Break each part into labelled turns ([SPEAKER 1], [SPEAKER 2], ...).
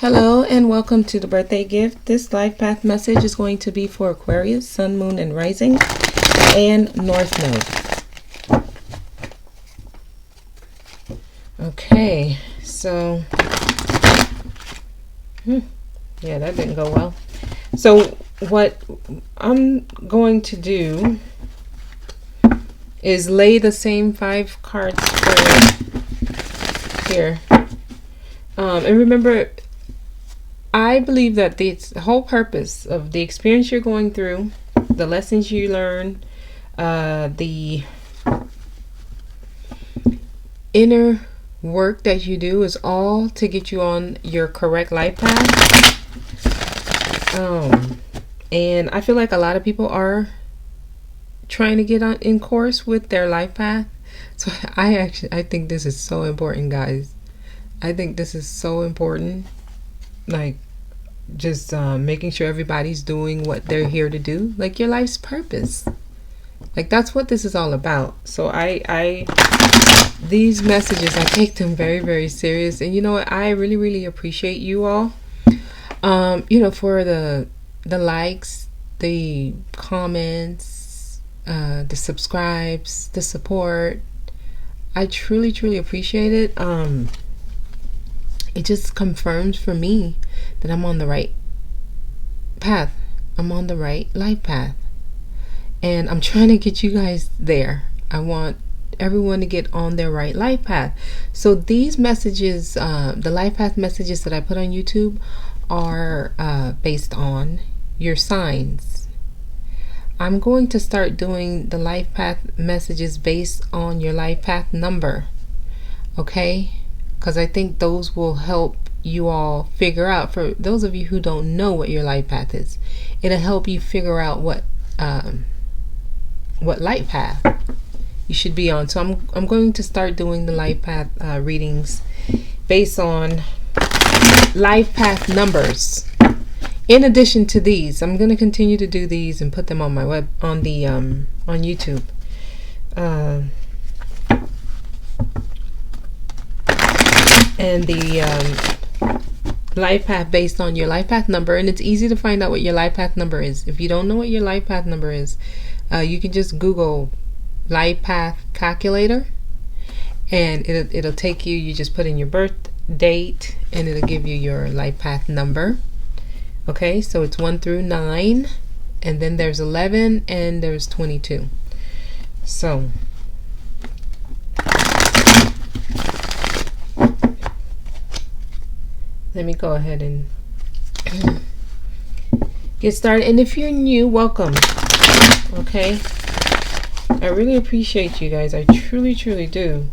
[SPEAKER 1] Hello and welcome to the birthday gift. This life path message is going to be for Aquarius, Sun, Moon, and Rising, and North Node. Okay, so yeah, that didn't go well. So what I'm going to do is lay the same 5 cards for here. And remember, I believe that the whole purpose of the experience you're going through, the lessons you learn, the inner work that you do is all to get you on your correct life path. And I feel like a lot of people are trying to get on in course with their life path. So I think this is so important, guys. I think this is so important. Like, just making sure everybody's doing what they're here to do, like your life's purpose. Like, that's what this is all about. So these messages, I take them very, very serious. And you know what, I really, really appreciate you all, you know, for the likes, the comments, the subscribes, the support. I truly, truly appreciate it. It just confirms for me that I'm on the right path. I'm on the right life path. And I'm trying to get you guys there. I want everyone to get on their right life path. So these messages, the life path messages that I put on YouTube are based on your signs. I'm going to start doing the life path messages based on your life path number. Okay? Because I think those will help you all figure out, for those of you who don't know what your life path is, it'll help you figure out what life path you should be on. So I'm going to start doing the life path readings based on life path numbers. In addition to these, I'm going to continue to do these and put them on my web, on the on YouTube. And the life path based on your life path number. And it's easy to find out what your life path number is. If you don't know what your life path number is, you can just Google life path calculator, and it'll take you. You just put in your birth date, and it'll give you your life path number. Okay, so it's 1 through 9, and then there's 11, and there's 22. So let me go ahead and get started. And if you're new, welcome. Okay, I really appreciate you guys. I truly, truly do.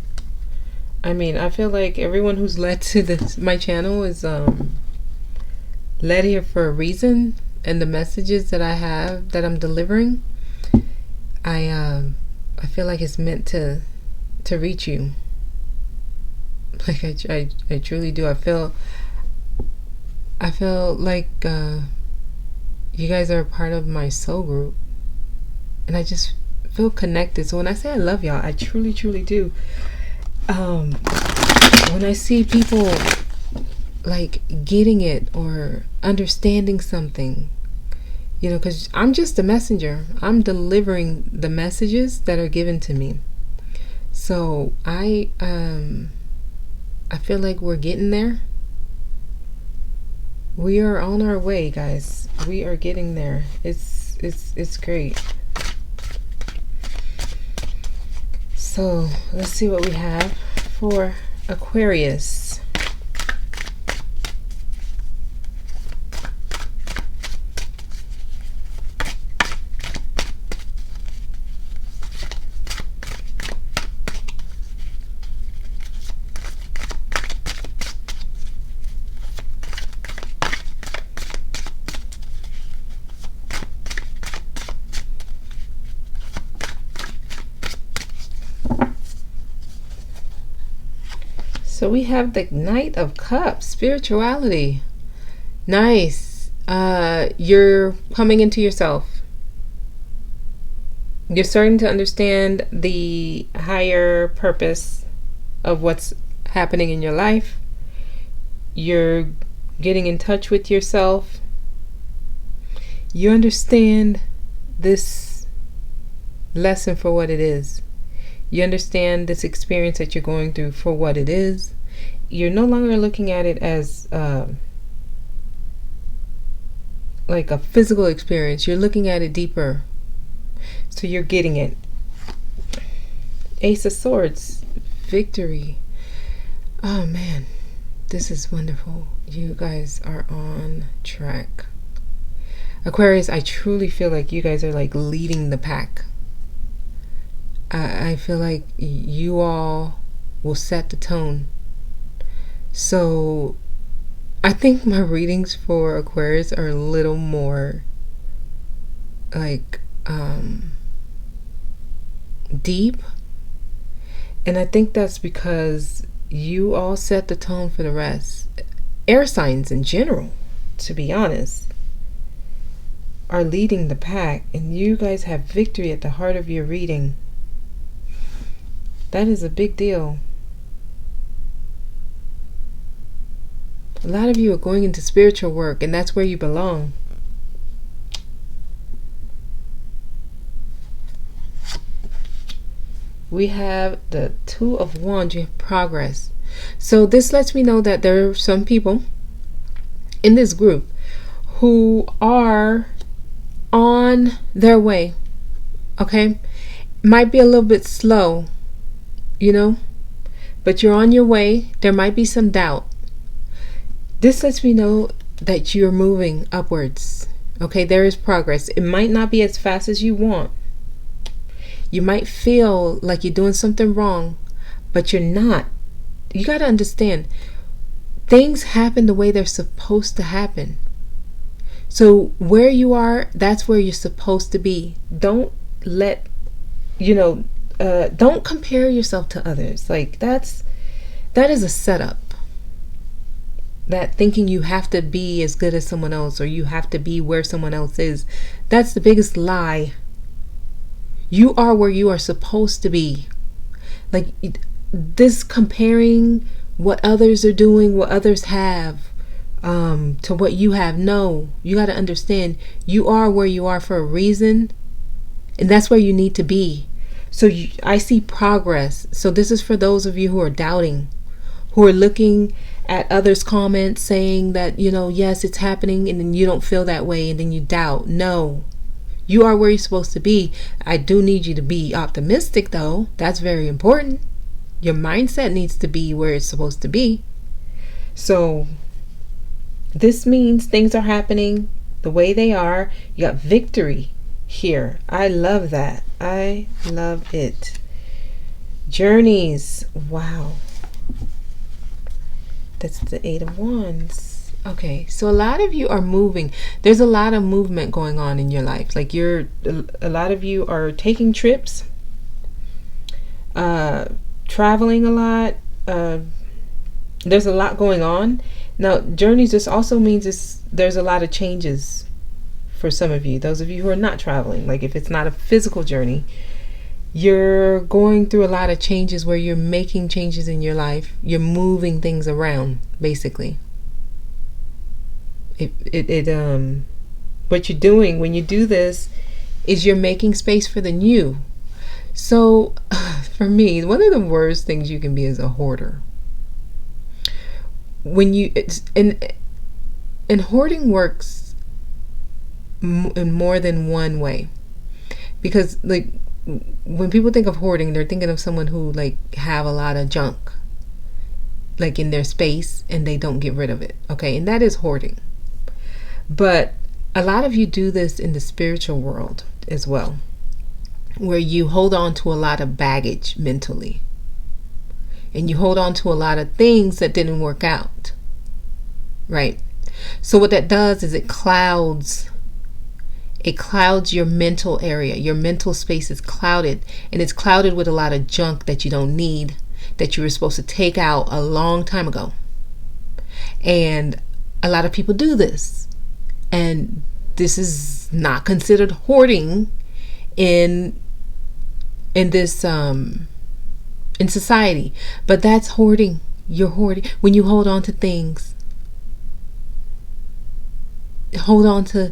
[SPEAKER 1] I mean, I feel like everyone who's led to this, my channel, is led here for a reason. And the messages that I have, that I'm delivering, I feel like it's meant to reach you. Like, I truly do. I feel like you guys are a part of my soul group, and I just feel connected. So when I say I love y'all, I truly, truly do. When I see people like getting it or understanding something, you know, because I'm just a messenger. I'm delivering the messages that are given to me. So I feel like we're getting there. We are on our way, guys. We are getting there. It's great. So let's see what we have for Aquarius. So we have the Knight of Cups, spirituality. Nice. You're coming into yourself. You're starting to understand the higher purpose of what's happening in your life. You're getting in touch with yourself. You understand this lesson for what it is. You understand this experience that you're going through for what it is. You're no longer looking at it as like a physical experience. You're looking at it deeper. So you're getting it. Ace of Swords, victory. Oh man, this is wonderful. You guys are on track. Aquarius, I truly feel like you guys are like leading the pack. I feel like you all will set the tone. So I think my readings for Aquarius are a little more like deep. And I think that's because you all set the tone for the rest. Air signs in general, to be honest, are leading the pack, and you guys have victory at the heart of your reading. That is a big deal. A lot of you are going into spiritual work, and that's where you belong. We have the Two of Wands. You have progress. So this lets me know that there are some people in this group who are on their way. Okay? Might be a little bit slow, you know, but you're on your way. There might be some doubt. This lets me know that you're moving upwards. Okay? There is progress. It might not be as fast as you want. You might feel like you're doing something wrong, but you're not. You got to understand, things happen the way they're supposed to happen. So where you are, that's where you're supposed to be. Don't let, don't compare yourself to others. Like that is a setup. That thinking you have to be as good as someone else, or you have to be where someone else is, that's the biggest lie. You are where you are supposed to be. Like this comparing what others are doing, what others have, to what you have. No, you got to understand you are where you are for a reason, and that's where you need to be. So I see progress. So this is for those of you who are doubting, who are looking at others' comments saying that, yes, it's happening, and then you don't feel that way, and then you doubt. No. You are where you're supposed to be. I do need you to be optimistic, though. That's very important. Your mindset needs to be where it's supposed to be. So this means things are happening the way they are. You got victory here. I love that. I love it. Journeys. Wow. That's the Eight of Wands. Okay, so a lot of you are moving. There's a lot of movement going on in your life. Like a lot of you are taking trips, traveling a lot. There's a lot going on. Now, journeys, this also means there's a lot of changes for some of you. Those of you who are not traveling, like if it's not a physical journey, you're going through a lot of changes where you're making changes in your life. You're moving things around, basically. What you're doing when you do this is you're making space for the new. So for me, one of the worst things you can be is a hoarder. And hoarding works in more than one way, because like when people think of hoarding, they're thinking of someone who like have a lot of junk like in their space and they don't get rid of it. Okay, and that is hoarding. But a lot of you do this in the spiritual world as well, where you hold on to a lot of baggage mentally, and you hold on to a lot of things that didn't work out, right? So what that does is it clouds your mental area. Your mental space is clouded, and it's clouded with a lot of junk that you don't need, that you were supposed to take out a long time ago. And a lot of people do this. And this is not considered hoarding in this in society, but that's hoarding. You're hoarding when you hold on to things. hold on to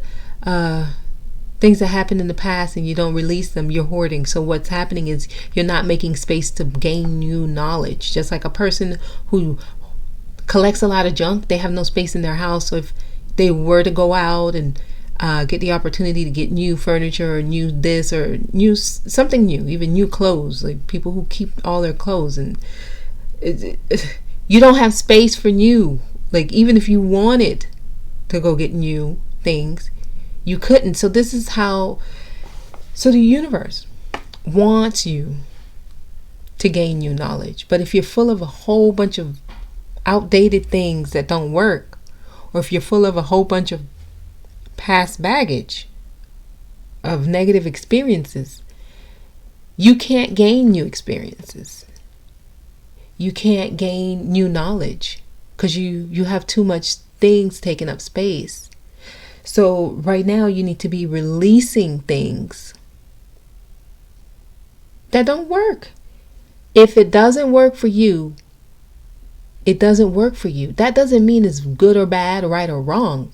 [SPEAKER 1] things that happened in the past and you don't release them, you're hoarding. So what's happening is you're not making space to gain new knowledge. Just like a person who collects a lot of junk, they have no space in their house. So if they were to go out and get the opportunity to get new furniture or new this or new something new, even new clothes, like people who keep all their clothes, and you don't have space for new. Like even if you wanted to go get new things, you couldn't. So this is how, so the universe wants you to gain new knowledge. But if you're full of a whole bunch of outdated things that don't work, or if you're full of a whole bunch of past baggage of negative experiences, you can't gain new experiences. You can't gain new knowledge because you have too much things taking up space. So right now you need to be releasing things that don't work. If it doesn't work for you, it doesn't work for you. That doesn't mean it's good or bad, right or wrong.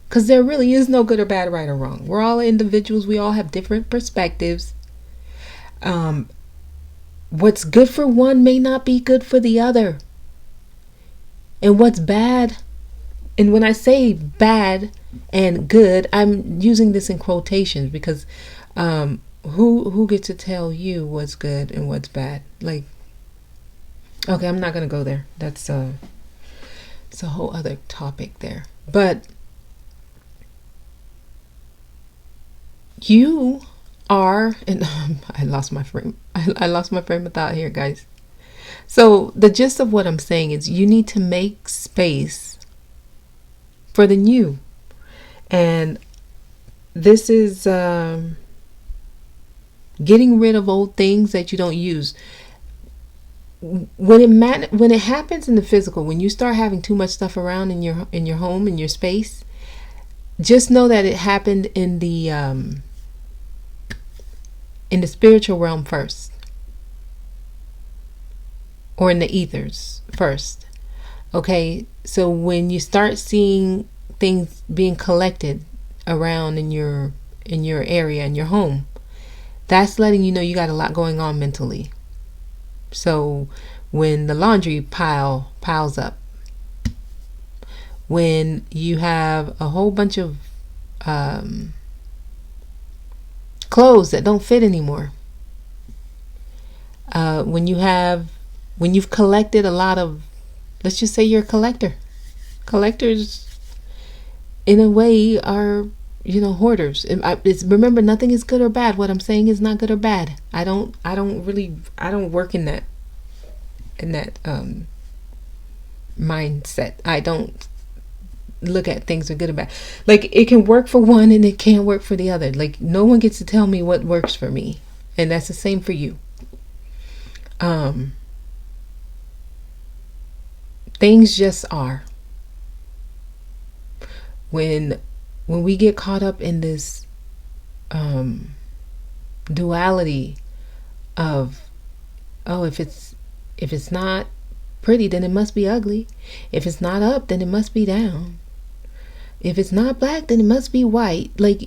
[SPEAKER 1] Because there really is no good or bad, right or wrong. We're all individuals. We all have different perspectives. What's good for one may not be good for the other. And what's bad, and when I say bad and good, I'm using this in quotations because who gets to tell you what's good and what's bad? Like, okay, I'm not going to go there. It's a whole other topic there. But you are, and I lost my frame. I lost my frame of thought here, guys. So the gist of what I'm saying is you need to make space for the new. And this is getting rid of old things that you don't use. When it happens in the physical, when you start having too much stuff around in your home, in your space, just know that it happened in the spiritual realm first, or in the ethers first. Okay, so when you start seeing things being collected around in your area, in your home, that's letting you know you got a lot going on mentally. So when the laundry piles up, when you have a whole bunch of clothes that don't fit anymore, when you've collected a lot of, let's just say you're a collector. Collectors in a way are, hoarders. Remember, nothing is good or bad. What I'm saying is not good or bad. I don't work in that mindset. I don't look at things are good or bad. Like, it can work for one and it can't work for the other. Like, no one gets to tell me what works for me, and that's the same for you. Things just are. When we get caught up in this duality of, if it's not pretty, then it must be ugly. If it's not up, then it must be down. If it's not black, then it must be white. Like,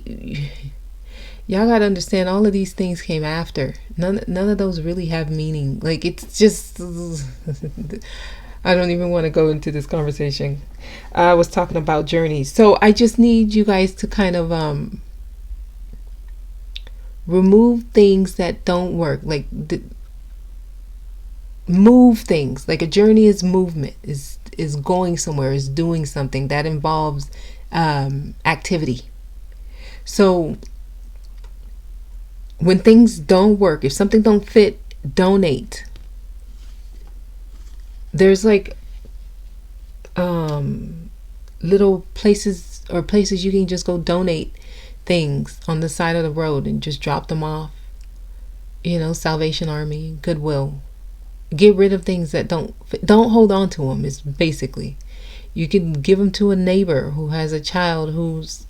[SPEAKER 1] y'all gotta understand, all of these things came after. None of those really have meaning. Like, it's just I don't even want to go into this conversation. I was talking about journeys. So I just need you guys to kind of remove things that don't work. Like, move things. Like, a journey is movement, is going somewhere, is doing something that involves activity. So when things don't work, if something don't fit, donate. There's like little places you can just go donate things on the side of the road and just drop them off. Salvation Army, Goodwill. Get rid of things that don't hold on to them. Is basically, you can give them to a neighbor who has a child who's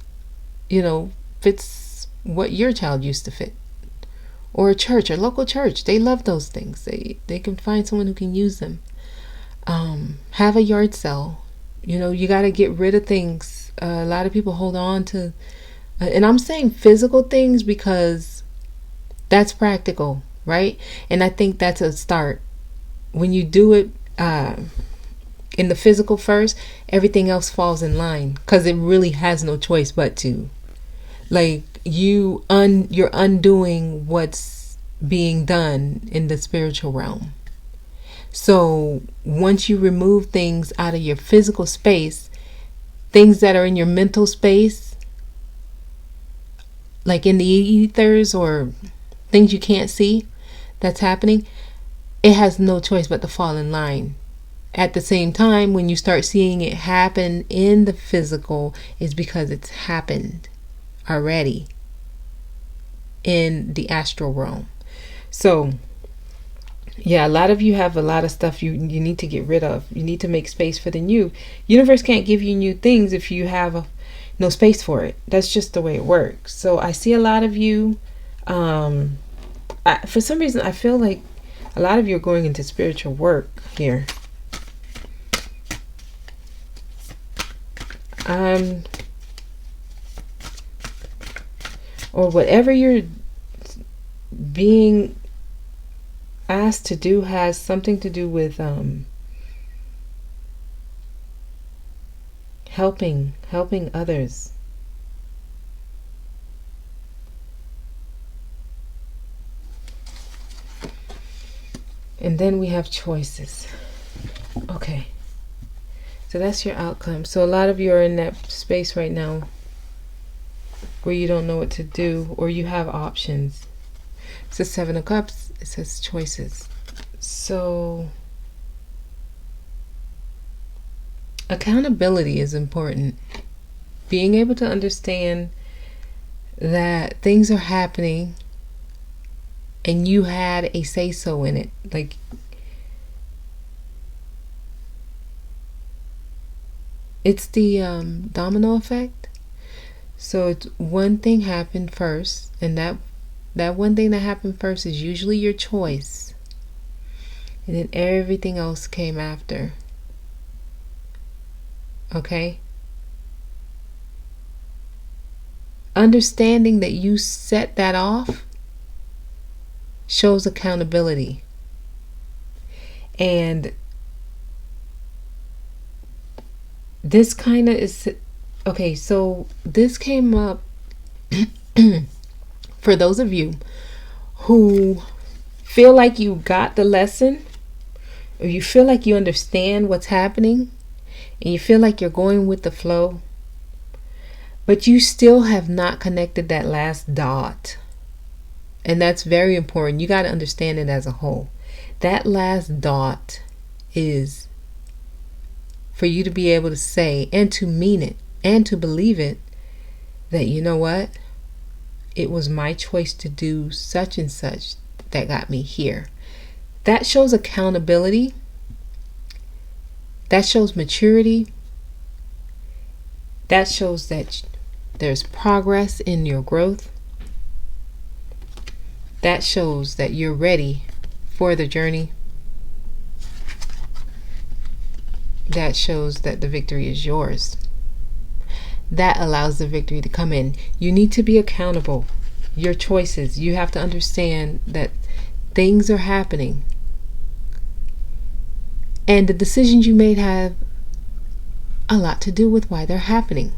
[SPEAKER 1] fits what your child used to fit, or a church, or local church. They love those things. They can find someone who can use them. Have a yard sale. You got to get rid of things A lot of people hold on to, and I'm saying physical things because that's practical, right? And I think that's a start. When you do it in the physical first, everything else falls in line, because it really has no choice but to. Like, you're undoing what's being done in the spiritual realm. So once you remove things out of your physical space, things that are in your mental space, like in the ethers or things you can't see that's happening, it has no choice but to fall in line. At the same time, when you start seeing it happen in the physical, is because it's happened already in the astral realm. So yeah, a lot of you have a lot of stuff you need to get rid of. You need to make space for the new. Universe can't give you new things if you have no space for it. That's just the way it works. So I see a lot of you, for some reason, I feel like a lot of you are going into spiritual work here. Or whatever you're being asked to do has something to do with helping others. And then we have choices. Okay, so that's your outcome. So a lot of you are in that space right now where you don't know what to do, or you have options. It's the Seven of Cups. It says choices. So accountability is important. Being able to understand that things are happening and you had a say-so in it. Like, it's the domino effect. So it's one thing happened first, and that one thing that happened first is usually your choice, and then everything else came after. Okay? Understanding that you set that off shows accountability. And this kind of is, okay, so this came up for those of you who feel like you got the lesson, or you feel like you understand what's happening, and you feel like you're going with the flow, but you still have not connected that last dot. And that's very important. You got to understand it as a whole. That last dot is for you to be able to say and to mean it and to believe it, that, you know what? It was my choice to do such and such that got me here. That shows accountability. That shows maturity. That shows that there's progress in your growth. That shows that you're ready for the journey. That shows that the victory is yours. That allows the victory to come in. You need to be accountable. Your choices. You have to understand that things are happening. And the decisions you made have a lot to do with why they're happening.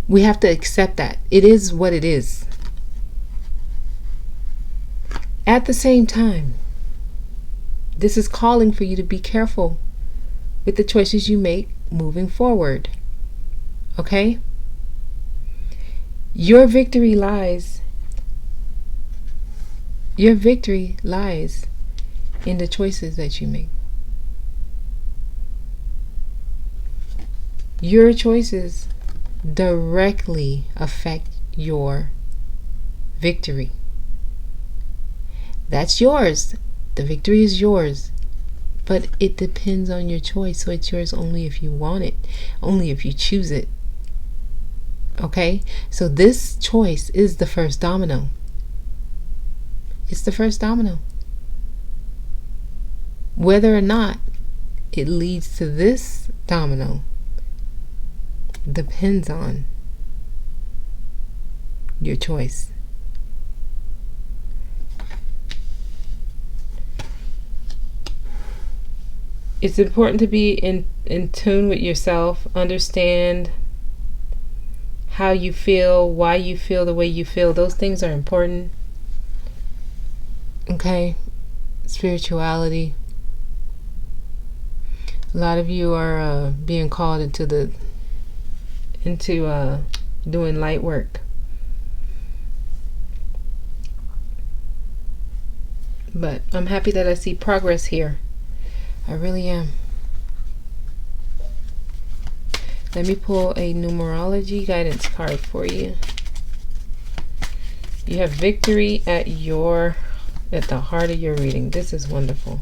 [SPEAKER 1] We have to accept that. It is what it is. At the same time, this is calling for you to be careful with the choices you make moving forward. Okay? Your victory lies in the choices that you make. Your choices directly affect your victory. That's yours. The victory is yours. But it depends on your choice. So it's yours only if you want it. Only if you choose it. Okay? So this choice is the first domino. It's the first domino. Whether or not it leads to this domino depends on your choice. It's important to be in tune with yourself, understand how you feel, why you feel the way you feel. Those things are important. Okay? Spirituality. A lot of you are being called into doing light work. But I'm happy that I see progress here. I really am. Let me pull a numerology guidance card for you. You have victory at the heart of your reading. This is wonderful.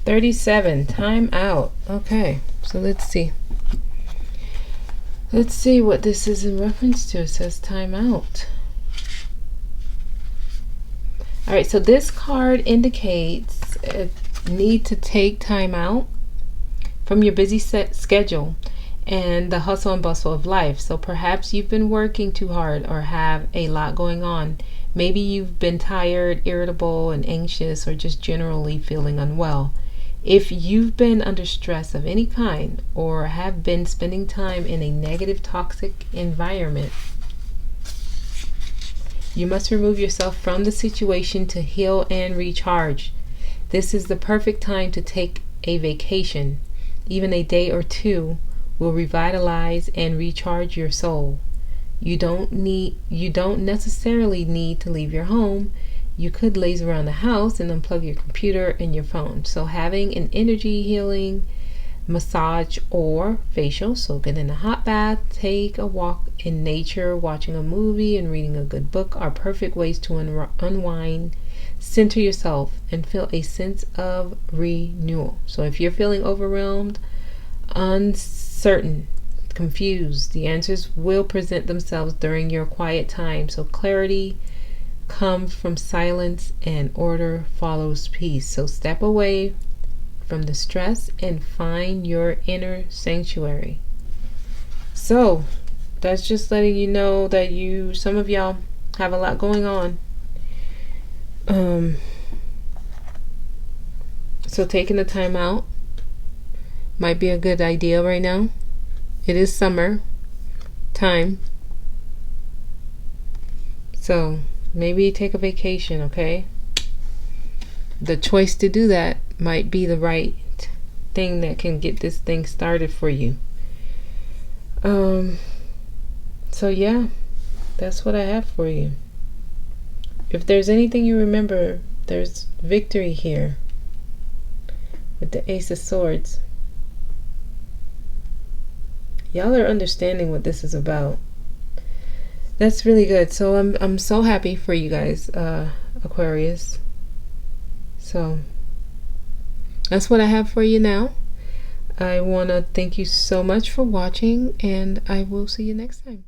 [SPEAKER 1] $37, time out. Okay, so let's see. Let's see what this is in reference to. It says time out. Alright, so this card indicates a need to take time out from your busy schedule and the hustle and bustle of life. So perhaps you've been working too hard or have a lot going on. Maybe you've been tired, irritable, and anxious, or just generally feeling unwell. If you've been under stress of any kind or have been spending time in a negative, toxic environment, you must remove yourself from the situation to heal and recharge. This is the perfect time to take a vacation. Even a day or two will revitalize and recharge your soul. You don't necessarily need to leave your home. You could laze around the house and unplug your computer and your phone. So having an energy healing massage or facial, soak it in a hot bath, take a walk in nature, watching a movie and reading a good book are perfect ways to unwind, center yourself, and feel a sense of renewal. So if you're feeling overwhelmed, uncertain, confused, the answers will present themselves during your quiet time. So clarity comes from silence and order follows peace. So step away from the stress and find your inner sanctuary. So that's just letting you know that some of y'all have a lot going on. So taking the time out might be a good idea right now. It is summer time. So maybe take a vacation, okay? The choice to do that might be the right thing that can get this thing started for you. So yeah, that's what I have for you. If there's anything you remember, there's victory here with the Ace of Swords. Y'all are understanding what this is about. That's really good. So I'm so happy for you guys, Aquarius. So that's what I have for you now. I want to thank you so much for watching, and I will see you next time.